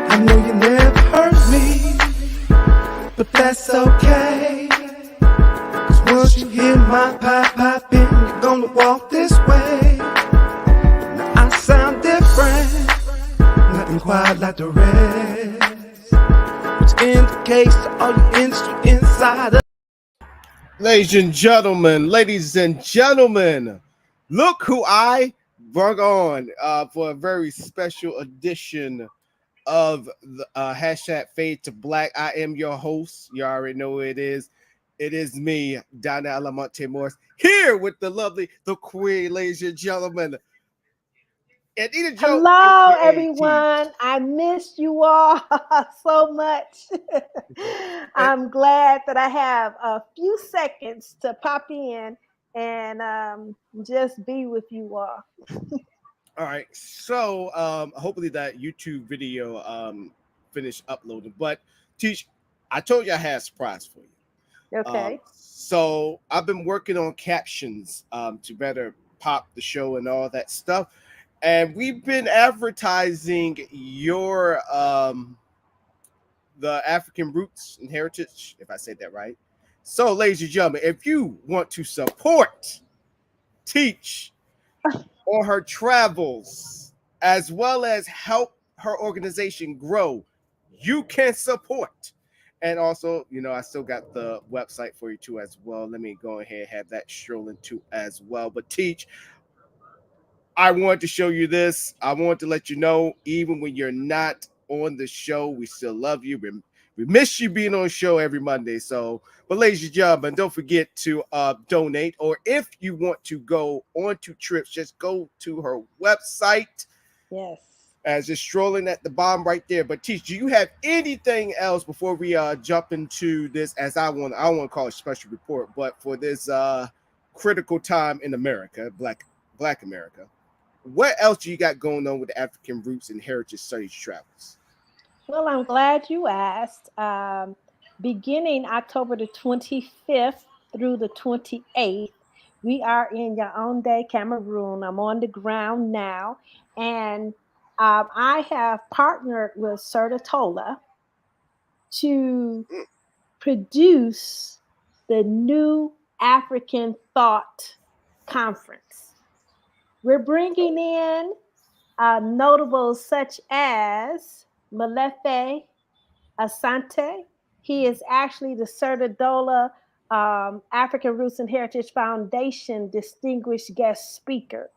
I know you never hurt me, but that's okay. 'Cause once you hear my pipe in, you're gonna walk this way. Now I sound different, nothing quite like the rest, which indicates to all you industry insiders. Ladies and gentlemen, look who I brought on for a very special edition of the hashtag Fade to Black. I am your host. You already know who it is. It is me, Donna Alamonte Morris, here with the lovely, the queen, ladies and gentlemen. Hello, everyone. I missed you all so much. I'm glad that I have a few seconds to pop in and just be with you all. All right. So hopefully that YouTube video finished uploading. But Teach, I told you I had a surprise for you. Okay. So I've been working on captions to better pop the show and all that stuff. And we've been advertising your the African roots and heritage, if I said that right. So, ladies and gentlemen, if you want to support Teach on her travels, as well as help her organization grow, you can support. And also, you know, I still got the website for you too as well. Let me go ahead and have that strolling too as well. But Teach, I wanted to show you this. I want to let you know, even when you're not on the show, we still love you. We miss you being on the show every Monday. So, but ladies and gentlemen, don't forget to donate. Or if you want to go on to trips, just go to her website. Yes. As it's strolling at the bottom right there. But Teach, do you have anything else before we jump into this? As I want to call it a special report, but for this critical time in America, Black America. What else do you got going on with the African Roots and Heritage Studies travels? Well, I'm glad you asked. Beginning October the 25th through the 28th, we are in Yaoundé, Cameroon. I'm on the ground now. And I have partnered with Sertatola to produce the new African Thought Conference. We're bringing in notables such as Malefe Asante. He is actually the Sertatola African Roots and Heritage Foundation Distinguished Guest Speaker.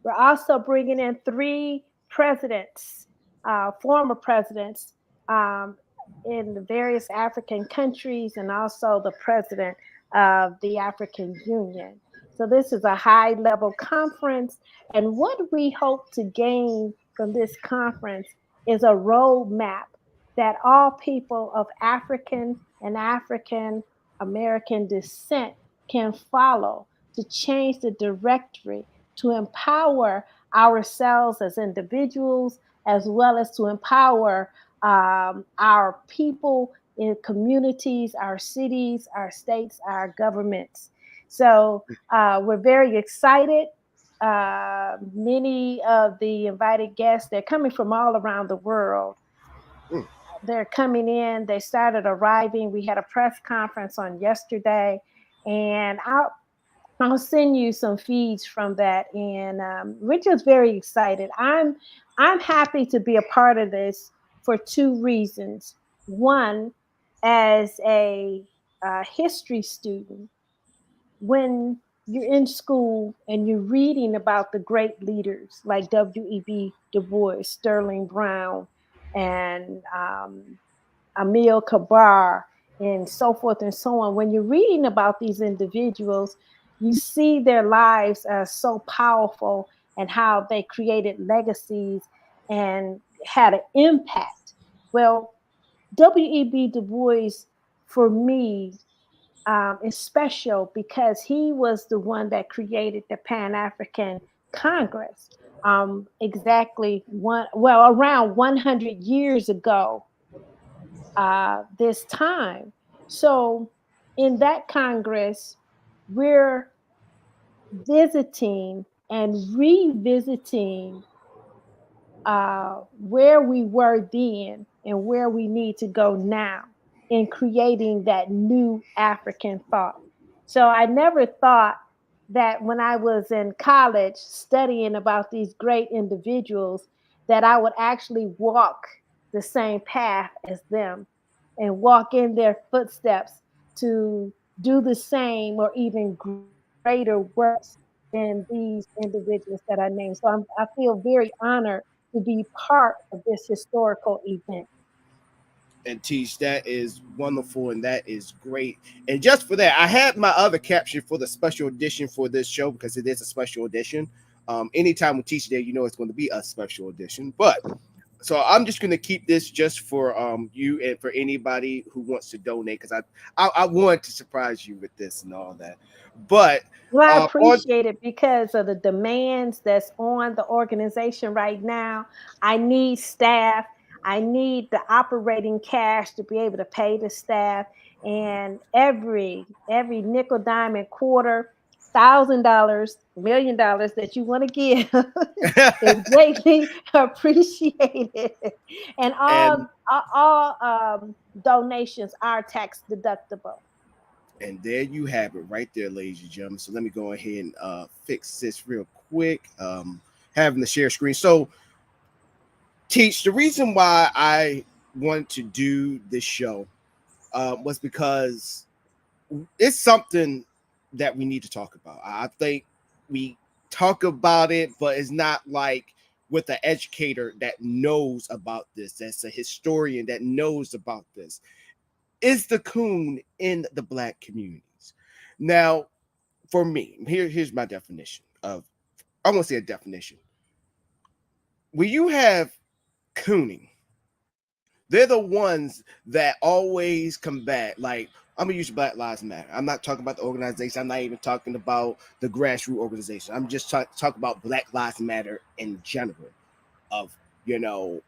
We're also bringing in 3 presidents, former presidents in the various African countries, and also the president of the African Union. So this is a high-level conference, and what we hope to gain from this conference is a roadmap that all people of African and African American descent can follow to change the directory, to empower ourselves as individuals, as well as to empower our people in communities, our cities, our states, our governments. So we're very excited. Many of the invited guests, they're coming from all around the world. They're coming in. They started arriving. We had a press conference on yesterday, and I'll send you some feeds from that. And we're just very excited. I'm happy to be a part of this for 2 reasons. One, as a history student, when you're in school and you're reading about the great leaders like W.E.B. Du Bois, Sterling Brown, and Emil Kabar, and so forth and so on. When you're reading about these individuals, you see their lives as so powerful and how they created legacies and had an impact. Well, W.E.B. Du Bois, for me, is special because he was the one that created the Pan African Congress. Exactly around 100 years ago, this time. So, in that Congress, we're visiting and revisiting where we were then and where we need to go now in creating that new African thought. So I never thought that when I was in college studying about these great individuals, that I would actually walk the same path as them and walk in their footsteps to do the same or even greater works than these individuals that I named. So I feel very honored to be part of this historical event. And Teach, that is wonderful and that is great. And just for that, I had my other caption for the special edition for this show because it is a special edition. Anytime we teach there, you know it's going to be a special edition. But so I'm just going to keep this just for you and for anybody who wants to donate because I wanted to surprise you with this and all that. But Well, I on appreciate it because of the demands that's on the organization right now. I need staff. I need the operating cash to be able to pay the staff, and every nickel, dime, and quarter, $1,000, $1,000,000 that you want to give is greatly appreciated. And and all donations are tax deductible. And there you have it right there, ladies and gentlemen. So let me go ahead and fix this real quick. Having the share screen. So, Teach, the reason why I wanted to do this show was because it's something that we need to talk about. I think we talk about it, but it's not like with an educator that knows about this, that's a historian that knows about this. Is the coon in the black communities? Now, for me, here's my definition of, I won't say a definition. When you have cooning, they're the ones that always combat. Like, I'm gonna use Black Lives Matter. I'm not talking about the organization. I'm not even talking about the grassroots organization. I'm just talking about Black Lives Matter in general. Of you know,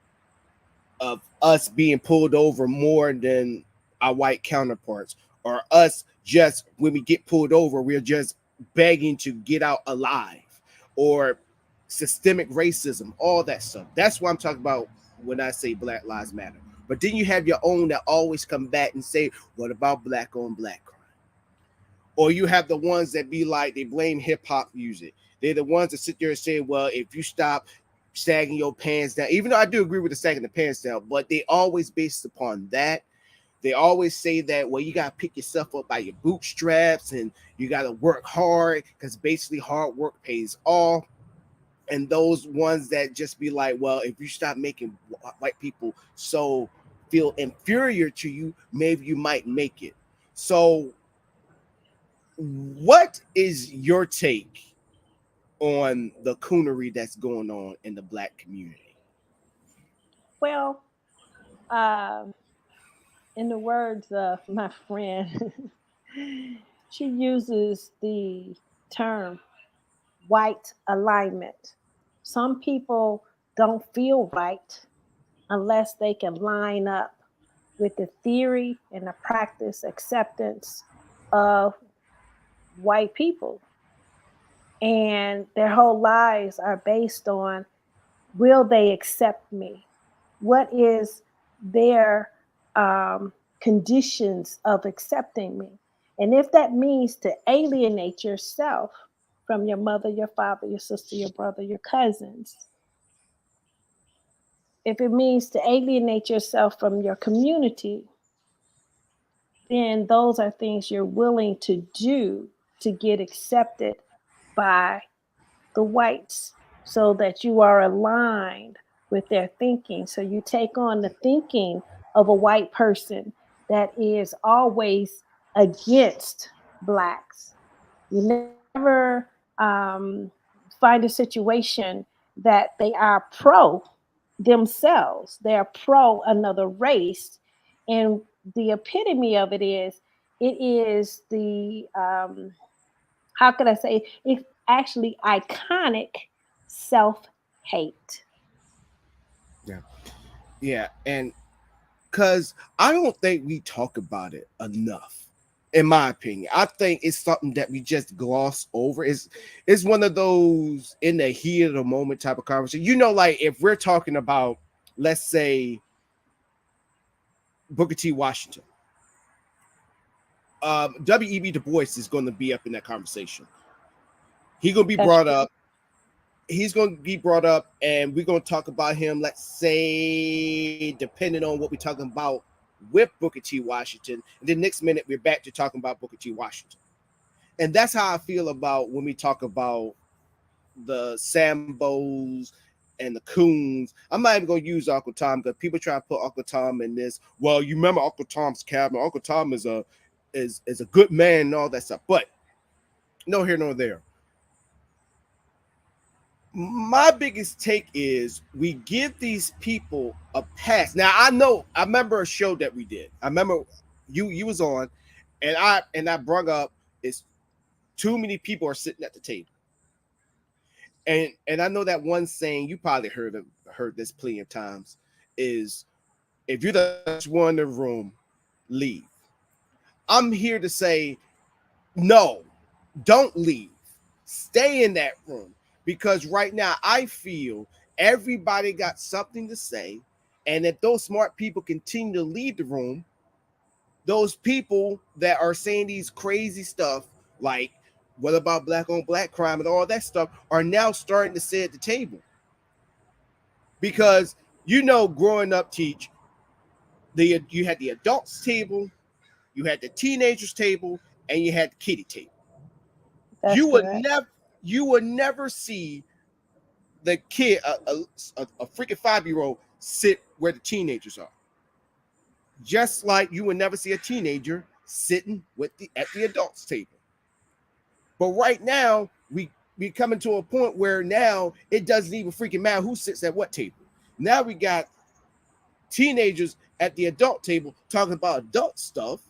of us being pulled over more than our white counterparts, or us just when we get pulled over, we're just begging to get out alive, or systemic racism, all that stuff. That's what I'm talking about when I say Black Lives Matter. But then you have your own that always come back and say, what about black on black crime? Or you have the ones that be like, they blame hip hop music. They're the ones that sit there and say, well, if you stop sagging your pants down, even though I do agree with the sagging the pants down, but they always based upon that. They always say that, well, you got to pick yourself up by your bootstraps and you got to work hard because basically hard work pays off. And those ones that just be like, well, if you stop making white people so feel inferior to you, maybe you might make it. So what is your take on the coonery that's going on in the black community? Well, um, in the words of my friend, she uses the term white alignment. Some people don't feel right unless they can line up with the theory and the practice acceptance of white people. And their whole lives are based on, will they accept me? What is their conditions of accepting me? And if that means to alienate yourself from your mother, your father, your sister, your brother, your cousins, if it means to alienate yourself from your community, then those are things you're willing to do to get accepted by the whites so that you are aligned with their thinking. So you take on the thinking of a white person that is always against blacks. You never find a situation that they are pro themselves, they are pro another race. And the epitome of it is the how could I say, it's actually iconic self hate. Yeah. Yeah. And because I don't think we talk about it enough. In my opinion, I think it's something that we just gloss over. It's one of those in the heat of the moment type of conversation. Like if we're talking about, let's say, Booker T. Washington, W.E.B. Du Bois is going to be up in that conversation. He's going to be That's brought true. up. He's going to be brought up, and we're going to talk about him. Let's say, depending on what we're talking about with Booker T. Washington, and then next minute we're back to talking about Booker T. Washington. And that's how I feel about when we talk about the Sambos and the Coons. I'm not even going to use Uncle Tom because people try to put Uncle Tom in this. Well, you remember Uncle Tom's Cabin? Uncle Tom is a good man and all that stuff. But no here nor there. My biggest take is we give these people a pass. Now I remember a show that we did. I remember you was on, and I brought up is too many people are sitting at the table. And I know that one saying you probably heard this plenty of times is if you're the last one in the room, leave. I'm here to say no, don't leave. Stay in that room because right now I feel everybody got something to say. And if those smart people continue to leave the room, those people that are saying these crazy stuff, like what about black on black crime and all that stuff, are now starting to sit at the table. Because growing up, Teach, you had the adults table, you had the teenagers table, and you had the kiddie table. That's You would correct. never you would never see the kid, a freaking 5-year-old, sit where the teenagers are. Just like you would never see a teenager sitting at the adults table. But right now, we coming to a point where now it doesn't even freaking matter who sits at what table. Now we got teenagers at the adult table talking about adult stuff,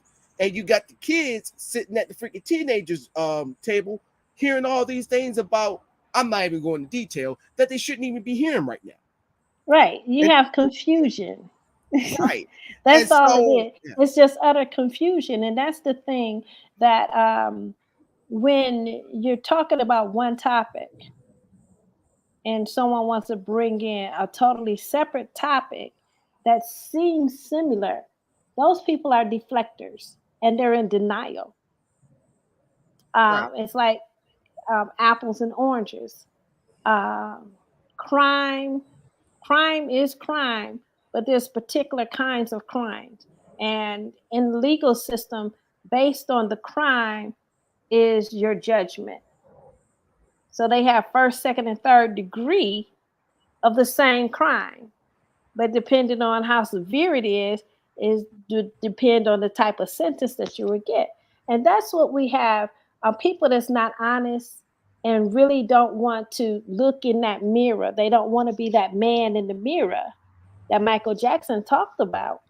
and you got the kids sitting at the freaking teenagers table hearing all these things about, I'm not even going into detail, that they shouldn't even be hearing right now. Right. You And have confusion. right. And That's all it so is. yeah, It's just utter confusion. And that's the thing that when you're talking about one topic and someone wants to bring in a totally separate topic that seems similar, those people are deflectors and they're in denial. right, It's like apples and oranges. Um, crime, crime is crime, but there's particular kinds of crimes, and in the legal system, based on the crime, is your judgment. So they have first, second, and third degree of the same crime, but depending on how severe it is depend on the type of sentence that you would get. And that's what we have, people that's not honest and really don't want to look in that mirror. They don't want to be that man in the mirror that Michael Jackson talked about,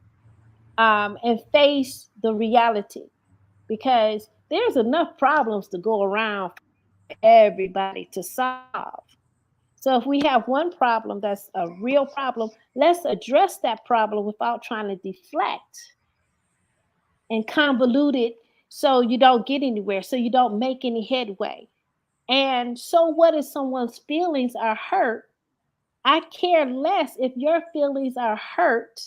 and face the reality, because there's enough problems to go around for everybody to solve. So if we have one problem that's a real problem, let's address that problem without trying to deflect and convolute it so you don't get anywhere, so you don't make any headway. And so what if someone's feelings are hurt? I care less if your feelings are hurt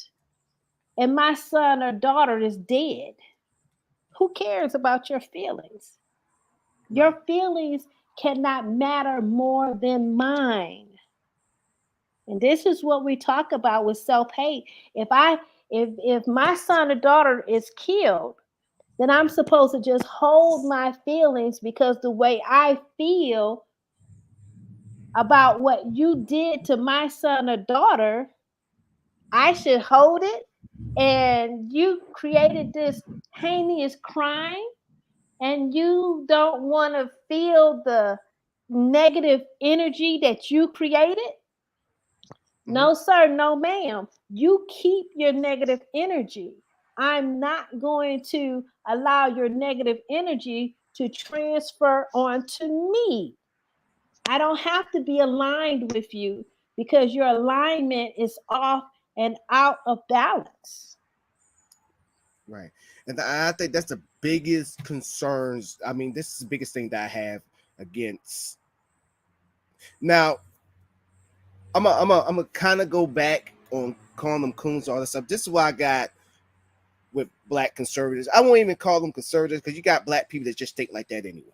and my son or daughter is dead. Who cares about your feelings? Your right, feelings cannot matter more than mine. And this is what we talk about with self-hate. If my son or daughter is killed, then I'm supposed to just hold my feelings because the way I feel about what you did to my son or daughter, I should hold it. And you created this heinous crime, and you don't want to feel the negative energy that you created. Mhm. No, sir, no, ma'am. You keep your negative energy. I'm not going to allow your negative energy to transfer onto me. I don't have to be aligned with you because your alignment is off and out of balance. Right. And I think that's the biggest concerns. I mean, this is the biggest thing that I have against. Now, I'm a kind of go back on calling them coons, all this stuff. This is why I got with black conservatives. I won't even call them conservatives because you got black people that just think like that anyway.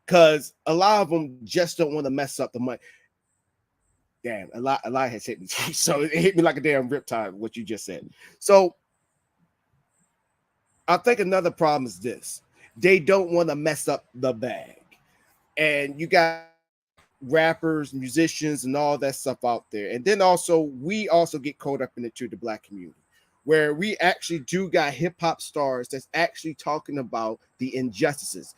Because a lot of them just don't want to mess up the money. Damn, a lot has hit me. So it hit me like a damn riptide, what you just said. So I think another problem is this. They don't want to mess up the bag. And you got rappers, musicians, and all that stuff out there. And then also, we also get caught up into the black community, where we actually do got hip hop stars that's actually talking about the injustices.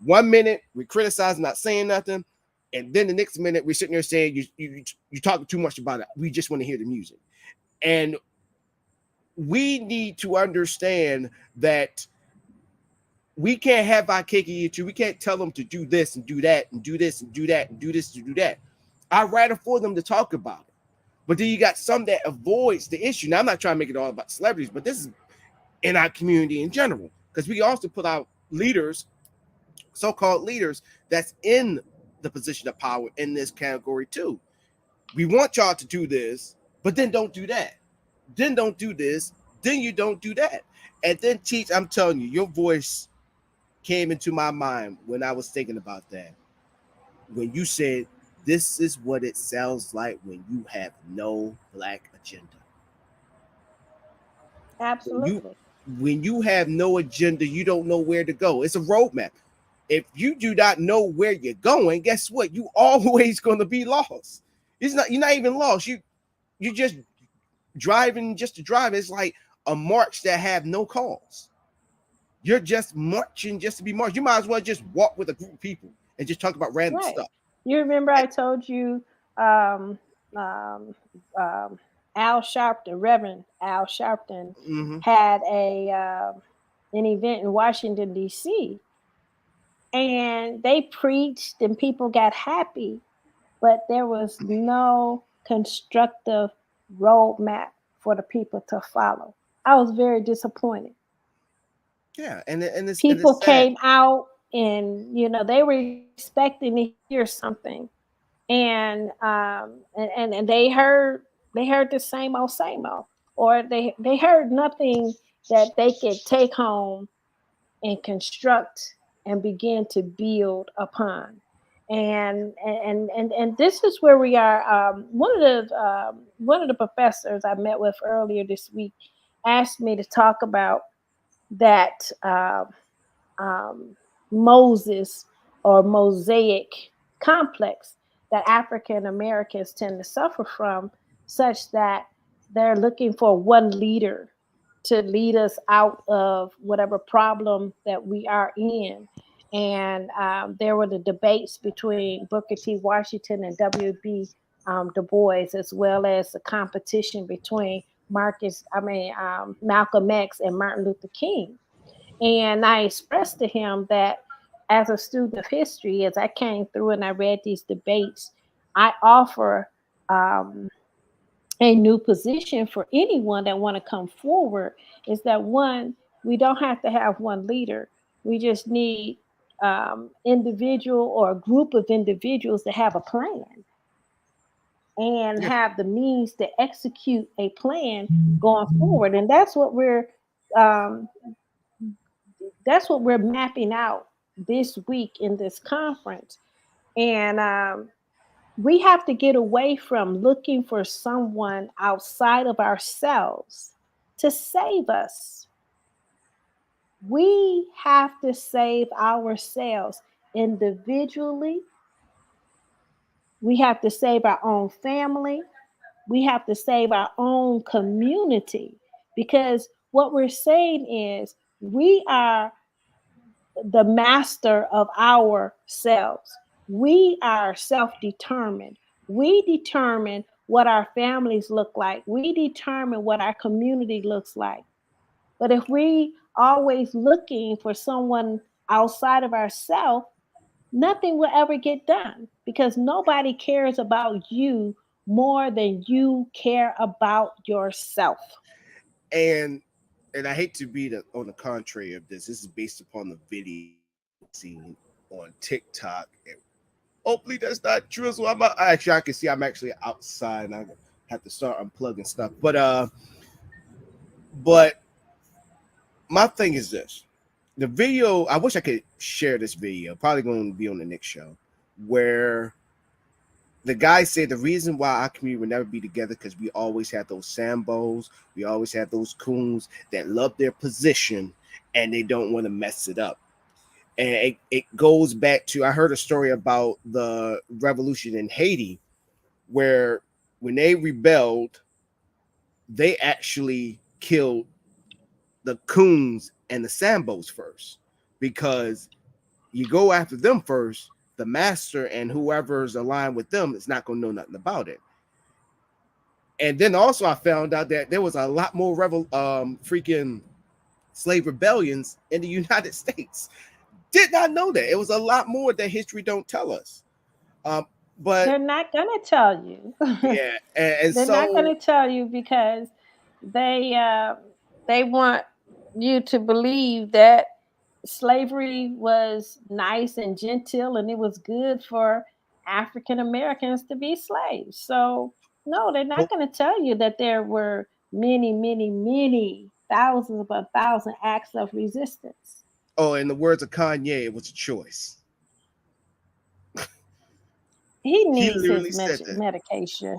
1 minute we criticize, not saying nothing, and then the next minute we're sitting there saying you talking too much about it. We just want to hear the music, and we need to understand that we can't have our cake and eat it too. We can't tell them to do this and do that and do this and do that and do this and do that. I'd rather for them to talk about it. But then you got some that avoids the issue. Now, I'm not trying to make it all about celebrities, but this is in our community in general. Because we also put out leaders, so-called leaders, that's in the position of power in this category too. We want y'all to do this, but then don't do that. Then don't do this. Then you don't do that. And then teach, I'm telling you, your voice came into my mind when I was thinking about that. When you said, this is what it sounds like when you have no black agenda. When you Absolutely. when you have no agenda, you don't know where to go. It's a roadmap. If you do not know where you're going, guess what? You always going to be lost. It's not you're not even lost. You just driving just to drive. It's like a march that have no cause. You're just marching just to be marched. You might as well just walk with a group of people and just talk about random Right. stuff. You remember I told you um, um, um, Al Sharpton, Reverend Al Sharpton, Mm-hmm. had an event in Washington D.C. and they preached and people got happy, but there was no constructive roadmap for the people to follow. I was very disappointed. Yeah, and it's People sad. came out and they were expecting to hear something, and they heard the same old, or they heard nothing that they could take home and construct and begin to build upon. And this is where we are. One of the professors I met with earlier this week asked me to talk about that um, Moses or Mosaic complex that African Americans tend to suffer from, such that they're looking for one leader to lead us out of whatever problem that we are in. And there were the debates between Booker T. Washington and W.B. Du Bois, as well as the competition between Malcolm X and Martin Luther King. And I expressed to him that as a student of history, as I came through and I read these debates, I offer um, a new position for anyone that want to come forward. Is that one, we don't have to have one leader. We just need individual or a group of individuals to have a plan and Yeah, have the means to execute a plan going forward. And um, that's what we're mapping out this week in this conference. And we have to get away from looking for someone outside of ourselves to save us. We have to save ourselves individually. We have to save our own family. We have to save our own community, because what we're saying is we are the master of ourselves. We are self determined. We determine what our families look like. We determine what our community looks like. But if we always looking for someone outside of ourselves, nothing will ever get done, because nobody cares about you more than you care about yourself. And I hate to be on the contrary of this. This is based upon the video seen on TikTok. And hopefully that's not true. So actually I can see I'm actually outside and I have to start unplugging stuff. But my thing is this. The video, I wish I could share this video, probably going to be on the next show, where the guy said the reason why our community will never be together because we always had those Sambos, we always had those coons that love their position and they don't want to mess it up. And it goes back to, I heard a story about the revolution in Haiti, where when they rebelled, they actually killed the coons and the Sambos first, because you go after them first, the master and whoever's aligned with them is not going to know nothing about it. And then also I found out that there was a lot more freaking slave rebellions in the United States. Did not know that. It was a lot more that history don't tell us. But They're not going to tell you. yeah, and They're not so going to tell you because they they want you to believe that slavery was nice and gentle and it was good for African Americans to be slaves. So no, they're not going to tell you that there were many, many, many thousands upon thousand acts of resistance. oh, in the words of Kanye, it was a choice. He He needs his literally said that. medication.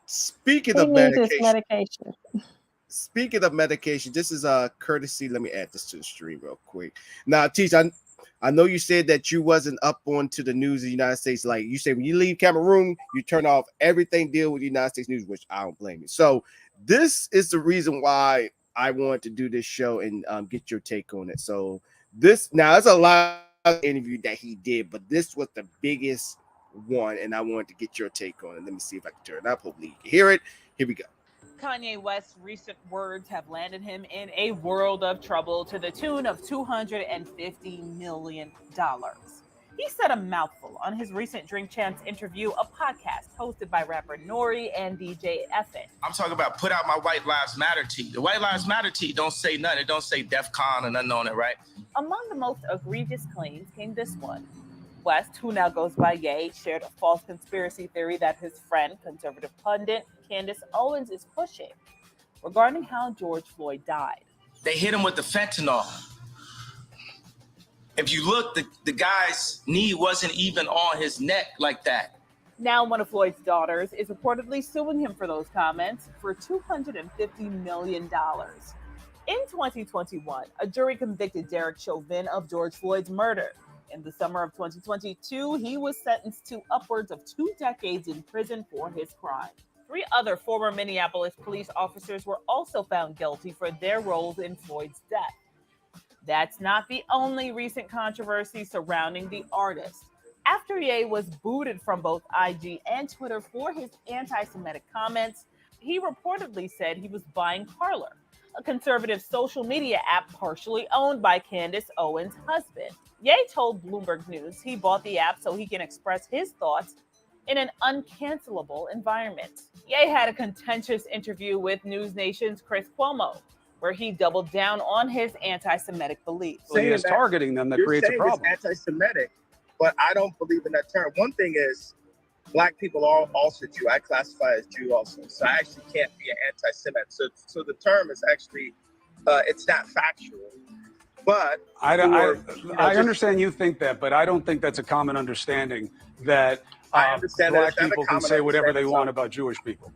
Speaking He of needs his medication, medication. speaking of medication, this is a courtesy. Let me add this to the stream real quick. Now, Teach, I know you said that you wasn't up onto the news of the United States. Like you said, when you leave Cameroon, you turn off everything deal with the United States news, which I don't blame you. So this is the reason why I wanted to do this show and get your take on it. So this, now there's a lot of interview that he did, but this was the biggest one, and I wanted to get your take on it. Let me see if I can turn it up. Hopefully you can hear it. Here we go. Kanye West's recent words have landed him in a world of trouble to the tune of $250 million. He said a mouthful on his recent Drink Champs interview, a podcast hosted by rapper Nori and DJ Effin. I'm talking about put out my White Lives Matter tee. The White Lives Matter tee don't say nothing. It don't say DEF CON or nothing on it, right? Among the most egregious claims came this one. West, who now goes by Ye, shared a false conspiracy theory that his friend, conservative pundit Candace Owens, is pushing regarding how George Floyd died. They hit him with the fentanyl. If you look, the guy's knee wasn't even on his neck like that. Now one of Floyd's daughters is reportedly suing him for those comments for $250 million. In 2021, a jury convicted Derek Chauvin of George Floyd's murder. In the summer of 2022, he was sentenced to upwards of 2 decades in prison for his crime. 3 other former Minneapolis police officers were also found guilty for their roles in Floyd's death. That's not the only recent controversy surrounding the artist. After Ye was booted from both IG and Twitter for his anti-Semitic comments, he reportedly said he was buying Parler, a conservative social media app partially owned by Candace Owens' husband. Ye told Bloomberg News he bought the app so he can express his thoughts in an uncancelable environment. Ye had a contentious interview with News Nation's Chris Cuomo, where he doubled down on his anti-Semitic beliefs. Well, he is targeting them that creates a problem. It's anti-Semitic, but I don't believe in that term. One thing is, Black people are also Jew. I classify as Jew also, so I actually can't be an anti-Semite. So the term is actually, it's not factual. But I understand you think that, but I don't think that's a common understanding that Black people can say whatever they want about Jewish people.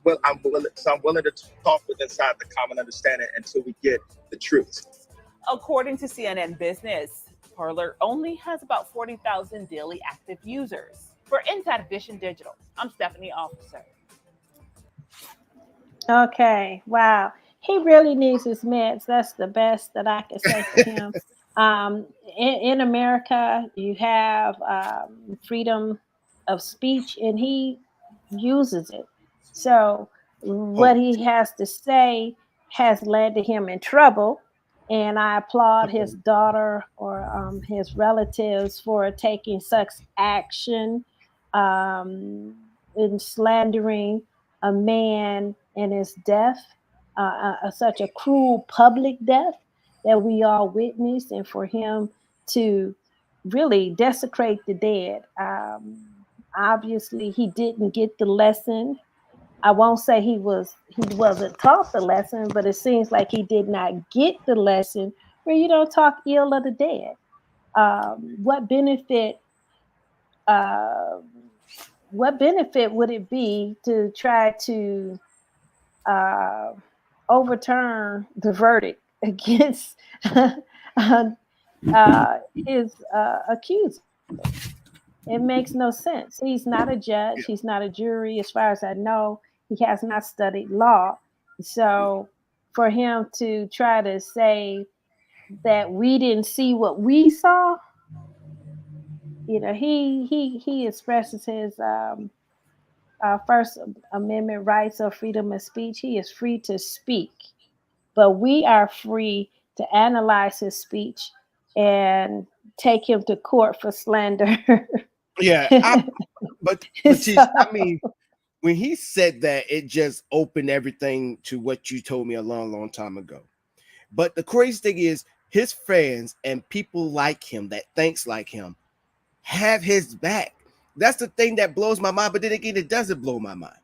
Well, I'm willing to talk with inside the common understanding until we get the truth. According to CNN Business, Parler only has about 40,000 daily active users. For Inside Edition Digital, I'm Stephanie Officer. Okay, wow. He really needs his meds. That's the best that I can say for him. In America, you have freedom of speech, and he uses it. So, Oh, what he has to say has led to him in trouble. And I applaud his daughter or his relatives for taking such action um, in slandering a man and his death, such a cruel public death that we all witnessed, and for him to really desecrate the dead. Obviously, he didn't get the lesson. I won't say he wasn't taught the lesson, but it seems like he did not get the lesson where you don't talk ill of the dead. What benefit? Uh, what benefit would it be to try to uh, overturn the verdict against his accuser? It makes no sense. He's not a judge. He's not a jury. As far as I know, he has not studied law. So for him to try to say that we didn't see what we saw, he expresses his First Amendment rights of freedom of speech. He is free to speak, but we are free to analyze his speech and take him to court for slander. yeah. But So, I mean, when he said that, it just opened everything to what you told me a long, long time ago. But the crazy thing is, his fans and people like him that thinks like him have his back. That's the thing that blows my mind. But then again, it doesn't blow my mind.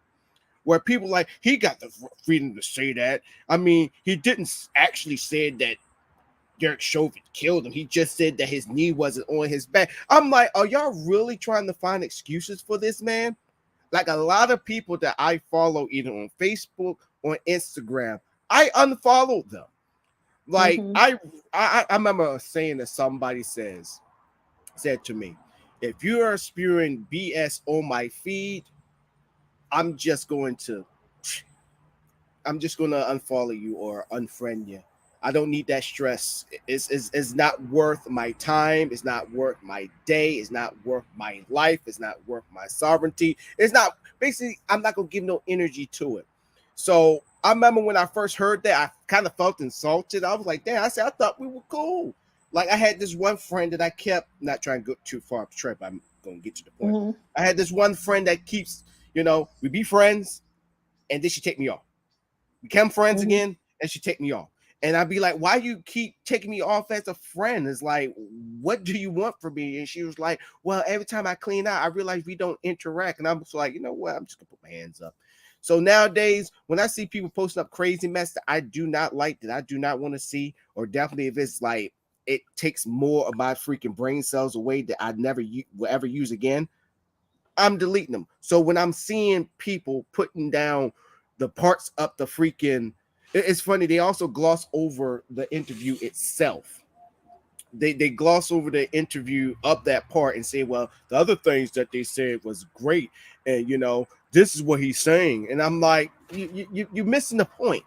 Where people like, he got the freedom to say that. I mean, he didn't actually say that Derek Chauvin killed him. He just said that his knee wasn't on his back. I'm like, are y'all really trying to find excuses for this man? Like a lot of people that I follow, either on Facebook or Instagram, I unfollowed them. Like mhm. I remember saying that somebody said to me, if you are spewing BS on my feed, I'm just going to unfollow you or unfriend you. I don't need that stress. It's not worth my time. It's not worth my day. It's not worth my life. It's not worth my sovereignty. It's not, basically, I'm not going to give no energy to it. So I remember when I first heard that, I kind of felt insulted. I was like, damn, I thought we were cool. Like I had this one friend that I kept, not trying to go too far up the track, but I'm going to get to the point. Mhm. I had this one friend that keeps, we be friends, and then she take me off. Become friends Mhm. again, and she take me off. And I'd be like, why you keep taking me off as a friend? It's like, what do you want from me? And she was like, well, every time I clean out, I realize we don't interact. And I'm just like, you know what? I'm just gonna put my hands up. So nowadays, when I see people posting up crazy mess that I do not like, that I do not want to see, or definitely if it's like it takes more of my freaking brain cells away that I never will ever use again, I'm deleting them. So when I'm seeing people putting down the parts up the freaking, it's funny. They also gloss over the interview itself. They gloss over the interview of that part and say, well, the other things that they said was great, and this is what he's saying. And I'm like, you're missing the point,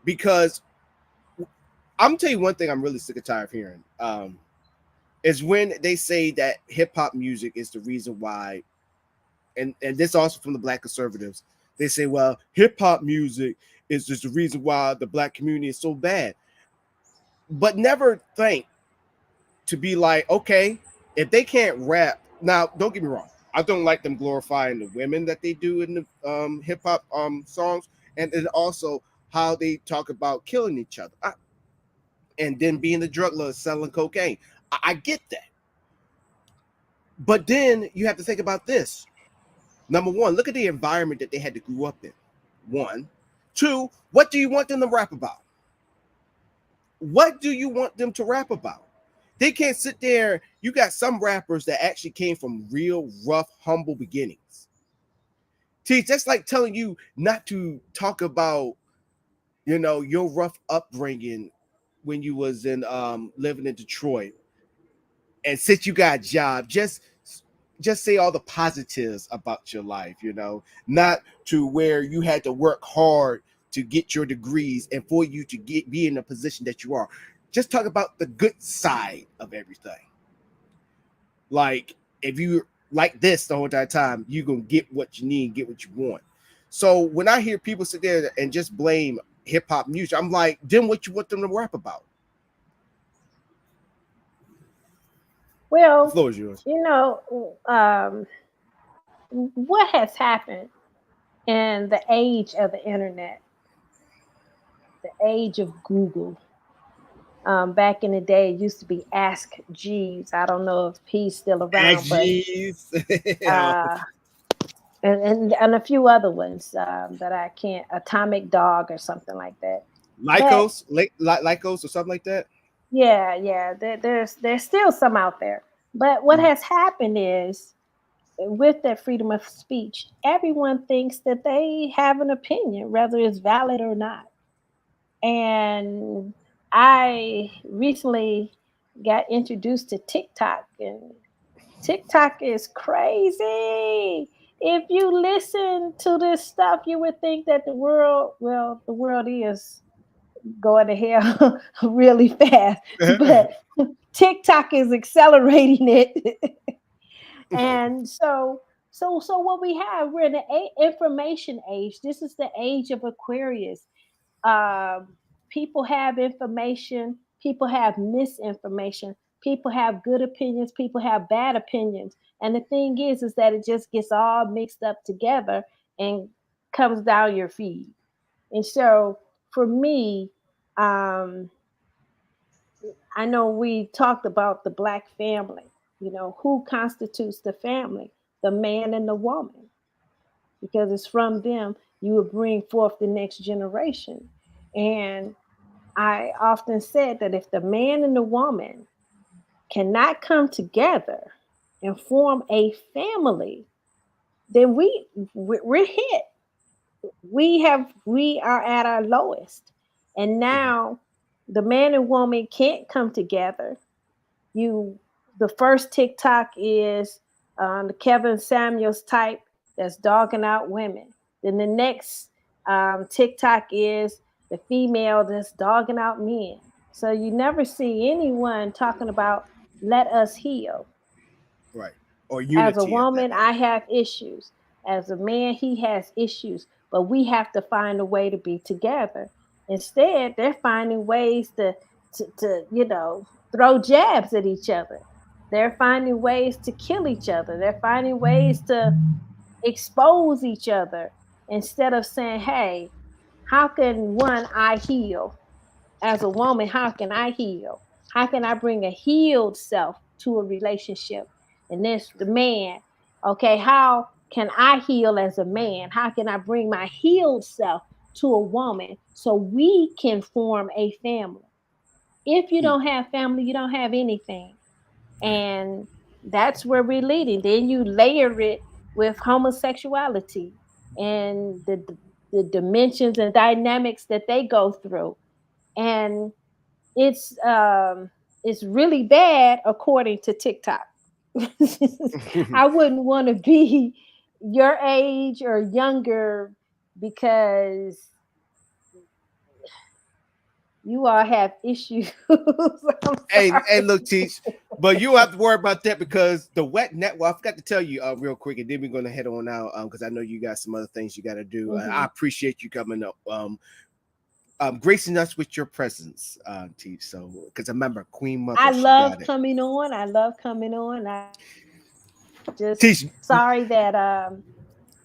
because I'm tell you one thing I'm really sick and tired of hearing. Is when they say that hip hop music is the reason why, and this also from the black conservatives, they say, well, hip hop music is just the reason why the black community is so bad. But never think to be like, okay, if they can't rap, now don't get me wrong, I don't like them glorifying the women that they do in the hip hop songs, and then also how they talk about killing each other, and then being the drug lord selling cocaine. I get that, but then you have to think about this. Number one, look at the environment that they had to grow up in. One. Two, what do you want them to rap about? What do you want them to rap about? They can't sit there. You got some rappers that actually came from real rough, humble beginnings. Teach, that's like telling you not to talk about, your rough upbringing when you was in living in Detroit, and since you got a job, just say all the positives about your life, you know, not to where you had to work hard to get your degrees and for you to be in the position that you are. Just talk about the good side of everything. Like, if you like this the whole entire time, you're gonna get what you need, get what you want. So when I hear people sit there and just blame hip-hop music, I'm like, then what you want them to rap about? Well, The floor is yours. you know, what has happened in the age of the internet, the age of Google. Back in the day, it used to be Ask Jeeves. I don't know if he's still around, but uh, and a few other ones that I can't. Atomic Dog or something like that. But Lycos or something like that. yeah, there's still some out there. But what has happened is, with that freedom of speech, everyone thinks that they have an opinion, whether it's valid or not. And I recently got introduced to TikTok, and TikTok is crazy. If you listen to this stuff, you would think that the world is going to hell really fast, but TikTok is accelerating it. And so what we have, we're in the information age. This is the age of Aquarius. um, People have information, people have misinformation, people have good opinions, people have bad opinions. And the thing is that it just gets all mixed up together and comes down your feed. And so for me, um, I know we talked about the black family. You know, who constitutes the family? The man and the woman, because it's from them you will bring forth the next generation. And I often said that if the man and the woman cannot come together and form a family, then we're hit. We are at our lowest. And now the man and woman can't come together. You The first TikTok is the Kevin Samuels type that's dogging out women. Then the next TikTok is the female that's dogging out men. So you never see anyone talking about let us heal. Right. Or As a unity at that woman, point. I have issues. As a man, he has issues. But we have to find a way to be together. Instead, they're finding ways to throw jabs at each other. They're finding ways to kill each other. They're finding ways to expose each other instead of saying, hey, how can I heal? As a woman, how can I heal? How can I bring a healed self to a relationship? And this, the man, okay, how can I heal as a man? How can I bring my healed self to a woman so we can form a family? If you don't have family, you don't have anything. And that's where we're leading. Then you layer it with homosexuality and the dimensions and dynamics that they go through. And it's really bad according to TikTok. I wouldn't want to be your age or younger because you all have issues. Hey, look, Teach, but you don't have to worry about that because the wet net. Well, I forgot to tell you real quick, and then we're going to head on out because I know you got some other things you got to do. I appreciate you coming up, gracing us with your presence, Teach. So, because I remember Queen Mother, I she love got it. coming on. I love coming on. I just Teach, sorry that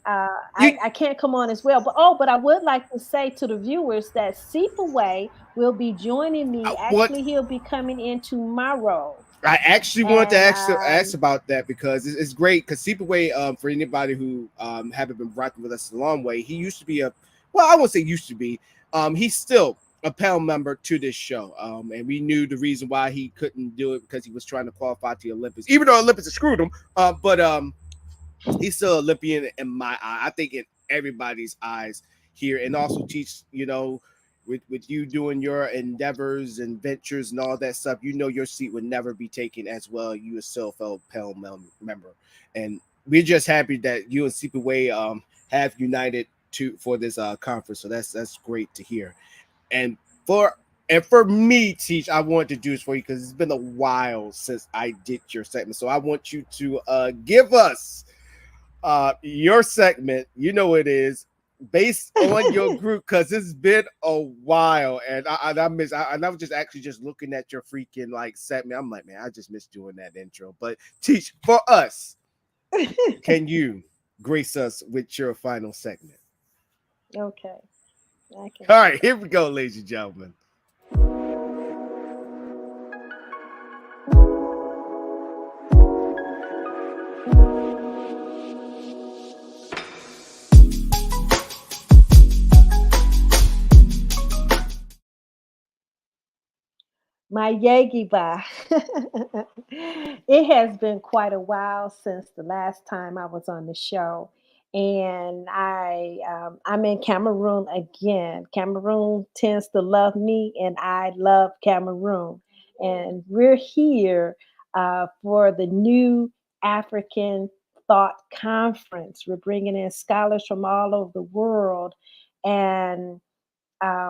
I can't come on as well. But I would like to say to the viewers that Seepaway will be joining me. Actually, he'll be coming into my role. I actually wanted to ask And about that because it's great. Because Seepaway, for anybody who haven't been rocking with us a long way, he used to be I won't say used to be. He's still a panel member to this show. And we knew the reason why he couldn't do it because he was trying to qualify to the Olympics, even though Olympics screwed him. But he's still Olympian in my eye. I think in everybody's eyes here, and also Teach. You know, with you doing your endeavors and ventures and all that stuff, you know your seat would never be taken as well. You a fellow Pell member, and we're just happy that you and CPWay have united for this conference. So that's great to hear. And for me, Teach, I want to do this for you because it's been a while since I did your segment. So I want you to give us your segment. You know it is based on your group because it's been a while, and I miss. And I was just actually just looking at your freaking like segment. I'm like, man, I just miss doing that intro. But Teach, for us, can you grace us with your final segment? Okay. I can. All right, here we go, ladies and gentlemen. My Yegiba. It has been quite a while since the last time I was on the show, and I'm in Cameroon again. Cameroon tends to love me, and I love Cameroon, and we're here for the new African Thought Conference. We're bringing in scholars from all over the world, and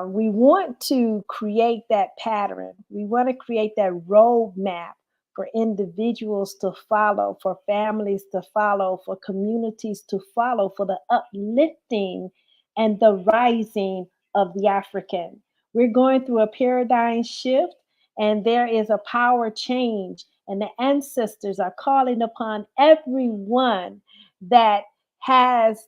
we want to create that pattern. We want to create that roadmap for individuals to follow, for families to follow, for communities to follow, for the uplifting and the rising of the African. We're going through a paradigm shift, and there is a power change, and the ancestors are calling upon everyone that has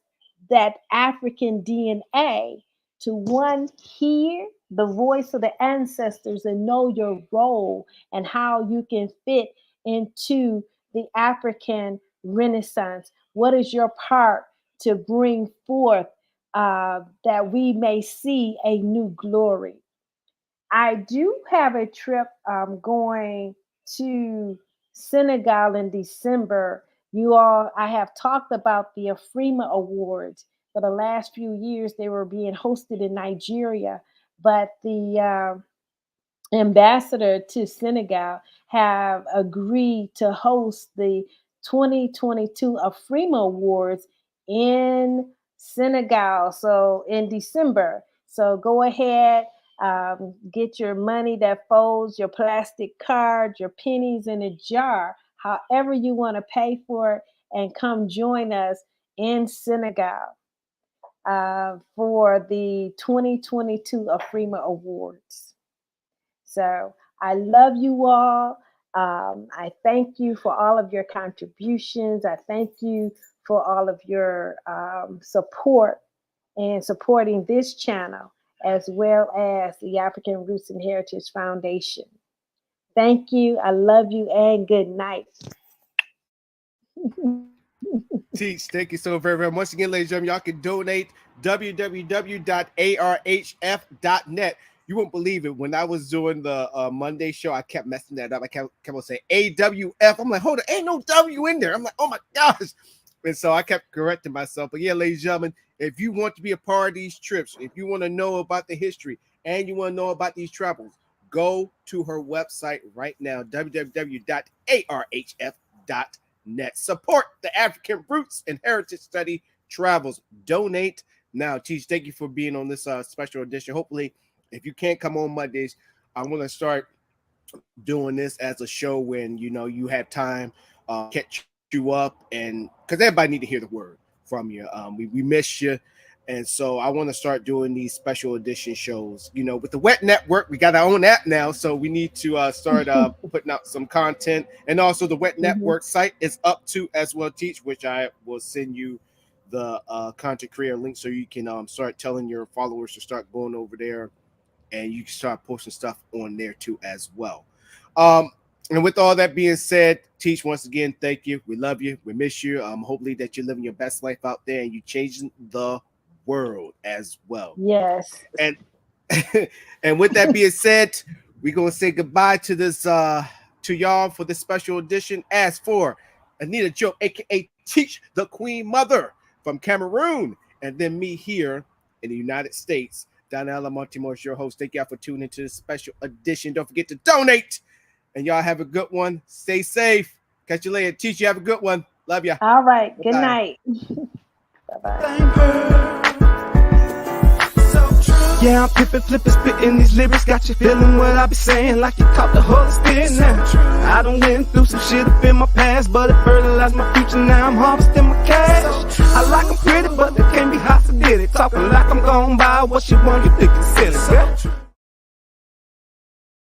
that African DNA to one, hear the voice of the ancestors and know your role and how you can fit into the African Renaissance. What is your part to bring forth that we may see a new glory? I do have a trip going to Senegal in December. You all, I have talked about the Afrima Awards. For the last few years, they were being hosted in Nigeria, but the ambassador to Senegal have agreed to host the 2022 Afrima Awards in Senegal. So in December. So go ahead, get your money that folds, your plastic card, your pennies in a jar, however you want to pay for it, and come join us in Senegal for the 2022 Afrima Awards. So I love you all. I thank you for all of your contributions. I thank you for all of your support and supporting this channel, as well as the African Roots and Heritage Foundation. Thank you. I love you, and good night. Teach, thank you so very much. Once again, ladies and gentlemen, y'all can donate www.arhf.net. You won't believe it. When I was doing the Monday show, I kept messing that up. I kept on saying AWF. I'm like, hold on, ain't no W in there. I'm like, oh my gosh. And so I kept correcting myself. But yeah, ladies and gentlemen, if you want to be a part of these trips, if you want to know about the history and you want to know about these travels, go to her website right now, www.arhf.net. Support the African Roots and Heritage Study travels. Donate now. Teach, thank you for being on this special edition. Hopefully, if you can't come on Mondays, I'm going to start doing this as a show when you have time, catch you up, and because everybody need to hear the word from you. We miss you. And so I want to start doing these special edition shows. With the Wet Network, we got our own app now, so we need to start putting out some content. And also the Wet Network site is up to as well, Teach, which I will send you the content creator link so you can start telling your followers to start going over there, and you can start posting stuff on there too as well. And with all that being said, Teach, once again, thank you. We love you. We miss you. Hopefully that you're living your best life out there and you're changing the world as well. Yes. And and with that being said, we're gonna say goodbye to this to y'all for this special edition. As for Anita Joe, aka Teach the Queen Mother from Cameroon, and then me here in the United States, Donella Montemore is your host. Thank y'all for tuning into this special edition. Don't forget to donate. And y'all have a good one. Stay safe. Catch you later. Teach you have a good one. Love ya. All right. Bye-bye. Good night. Bye-bye. Yeah, I'm flipping, spitting these lyrics. Got you feeling what I be saying, like you caught the Holy Spirit now. I done went through some shit up in my past, but it fertilized my future. Now I'm harvesting my cash. I like them pretty, but they can't be hot, so did it. Talking like I'm gone by what you want, you think it's silly, girl.